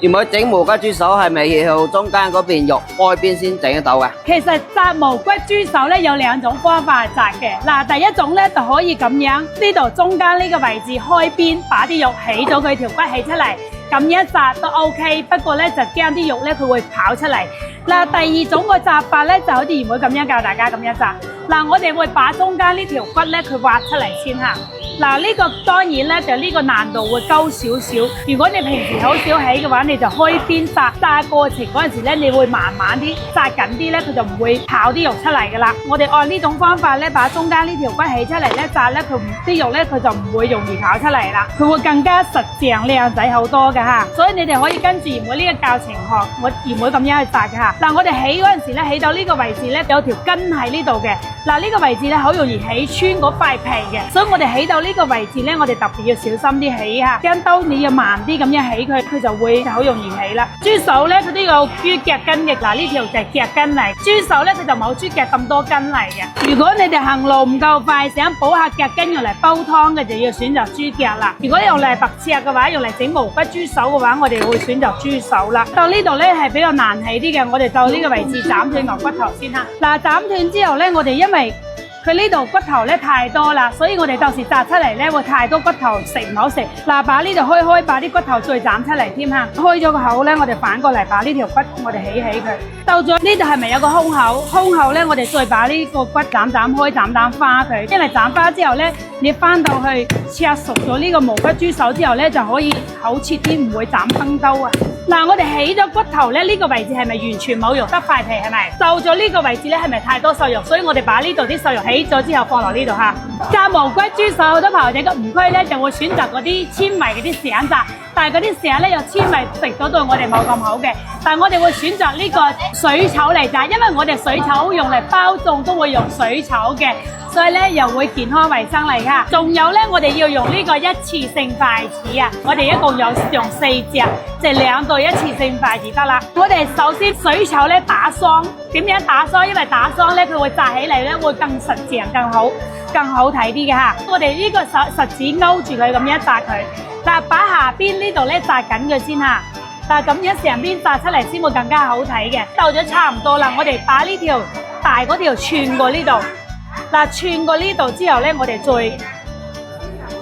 如果整無骨豬手係咪要中間嗰邊肉開邊先整得到嘅？其實炸無骨豬手咧有兩種方法炸嘅。嗱，第一種咧就可以咁樣，呢度中間呢個位置開邊，把啲肉起咗佢條骨起出嚟，咁一炸都 OK。不過咧就驚啲肉咧佢會跑出嚟。嗱，第二種個炸法咧就好似賢妹咁樣教大家咁樣炸。嗱，我哋會把中間呢條骨咧佢挖出嚟先嚇。嗱，呢個當然咧就呢個難度會高少少。如果你平時好少起嘅話，你就開邊炸，炸過程嗰陣時咧，你會慢慢啲炸緊啲咧，佢就唔會跑啲肉出嚟噶啦。我哋按呢種方法咧，把中間呢條骨起出嚟咧，炸咧佢啲肉咧佢就唔會容易跑出嚟啦，佢會更加實淨靚仔好多嘅嚇。所以你哋可以跟住賢妹呢個教程學，我賢妹咁樣去炸嘅嚇。嗱，我哋起嗰陣時咧，起到呢個位置咧有條筋喺呢度嘅。嗱，呢個位置咧好容易起穿嗰塊皮嘅，所以我哋起到呢個位置咧，我哋特別要小心啲起嚇，驚兜你要慢啲咁樣起佢，佢就會好容易起啦。豬手咧佢都有豬腳筋嘅，嗱呢條就係腳筋嚟。豬手咧佢就冇豬腳咁多筋嚟嘅。如果你哋行路唔夠快，想補下腳筋用嚟煲湯嘅，就要選擇豬腳啦。如果用嚟白切嘅話，用嚟整無骨豬手嘅話，我哋會選擇豬手啦。到呢度咧係比較難起啲嘅，我哋到呢個位置斬斷個骨頭先嚇。嗱，斬斷之後咧，我哋因為佢呢度骨頭咧太多啦，所以我哋到時炸出嚟咧會太多骨頭食唔好食。嗱，把呢度開，把啲骨頭再斬出嚟添嚇。開咗個口咧，我哋反過嚟把呢條骨我哋起佢。到咗呢度係咪有個胸口？胸口咧，我哋再把呢個骨斬開，斬花佢。因為斬花之後咧，你翻到去切熟咗呢個無骨豬手之後咧，就可以好切啲，唔會斬崩兜啊。嗱，我哋起咗骨頭咧，呢個位置係咪完全冇肉，得塊皮係咪？到咗呢個位置咧，係咪太多瘦肉？所以我哋把呢度啲瘦肉起咗之後放落呢度嚇。炸無骨豬手好多朋友仔個誤區咧，就會選擇嗰啲纖維嗰啲鱔炸，但係嗰啲鱔咧有纖維食到對我哋冇咁好嘅。但係我哋會選擇呢個水炒嚟炸，因為我哋水炒用嚟包粽都會用水炒嘅。所以咧又會健康衛生嚟㗎。仲有咧，我哋要用呢個一次性筷子啊！我哋一共用4隻，就2對一次性筷子得啦。我哋首先水炒咧打霜，點樣打霜？因為打霜咧佢會炸起嚟咧會更實淨、更好睇啲嘅嚇。我哋呢個實指勾住佢咁樣炸佢，嗱把下邊呢度咧炸緊佢先嚇。但係咁樣成邊炸出嚟先會更加好睇嘅。到咗差唔多啦，我哋把呢條大嗰條串過呢度。嗱，串過呢度之後咧，我哋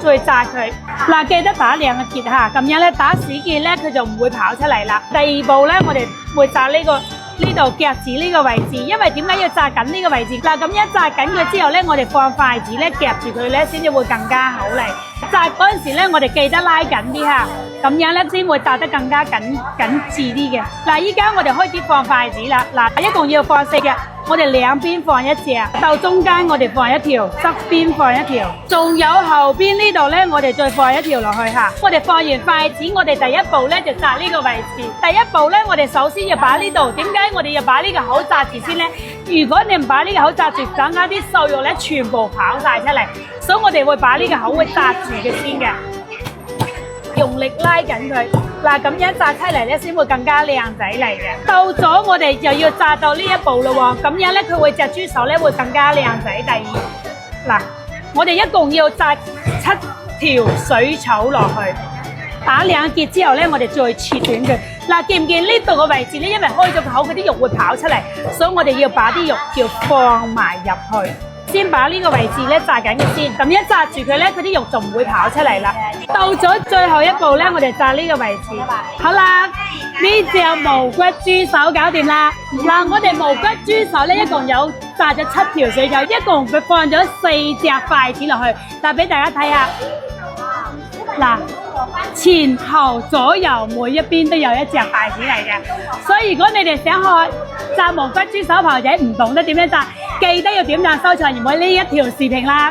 再炸佢。嗱，記得打兩個結嚇，咁樣咧打死結咧，佢就唔會跑出嚟啦。第二步咧，我哋會炸呢度夾子呢個位置，因為點解要炸緊呢個位置？嗱，咁樣炸緊佢之後咧，我哋放筷子咧夾住佢咧，先至會更加好嚟。炸嗰陣時咧，我哋記得拉緊啲嚇，咁樣咧先會炸得更加緊緻啲嘅。嗱，依家我哋開始放筷子啦。嗱，一共要放4隻。我哋兩邊放一隻，到中間我哋放一條，側邊放一條，仲有後邊呢度咧，我哋再放一條落去嚇。我哋放完筷子，我哋第一步咧就炸呢個位置。第一步咧，我哋首先要把呢度，點解我哋要把呢個口炸住先咧？如果你唔把呢個口炸住，等下啲瘦肉咧全部跑晒出嚟，所以我哋會把呢個口會炸住嘅先嘅。用力拉緊佢，嗱咁樣炸出嚟咧，先會更加靚仔嚟嘅。到咗我哋就要炸到呢一步咯喎，咁樣咧佢會隻豬手咧會更加靚仔。嗱，我哋一共要炸7條水草落去，打2結之後咧，我哋再切斷佢。嗱，見唔見呢度個位置咧？因為開咗個口，佢啲肉會跑出嚟，所以我哋要把啲肉要放埋入去。先把呢個位置咧炸緊佢先，咁一炸住佢咧，佢啲肉就唔會跑出嚟啦。到咗最後一步咧，我哋炸呢個位置。好啦，呢隻無骨豬手搞掂啦。嗱，我哋無骨豬手咧一共有炸咗7條水草，一共佢放咗4隻筷子落去。嗱，俾大家睇下，嗱，前後左右每一邊都有一隻筷子嚟嘅。所以如果你哋想學炸無骨豬手，朋友仔唔懂得點樣炸，記得要點讚收藏賢妹呢一條視頻啦。